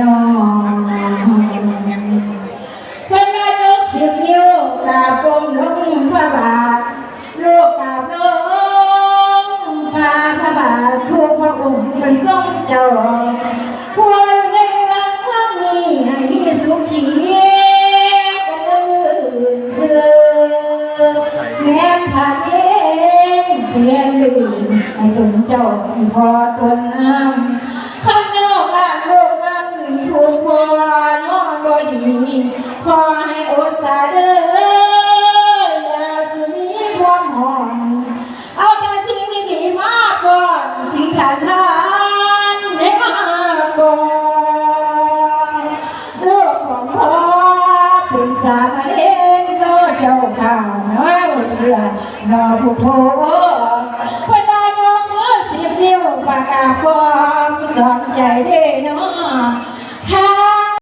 น้องเพื่อนนายก10 นิ้วกราบก้มลงพระบาทลูกกราบลงพระบาททุกพระองค์เป็นทรงเจ้าควรในวันนี้ให้สุขีเสือแม้ผาเองเสียลืมให้ตนเจ้าพอตนน้ำข้างนอกบ้านโลกนั้นถูกพอน้องบ่ดีขอให้อดสาเด้ออย่าสุมีความหอมเอาแต่สิ่งดีๆมาก่อนสิ่งทานให้มาก่อนโลกของพ่อเป็นสามเณรน้อเจ้าข้าน้อยเชื่อน้อผู้โทเพื่อนนายกมือ10 นิ้วปากกาความสอนใจเด้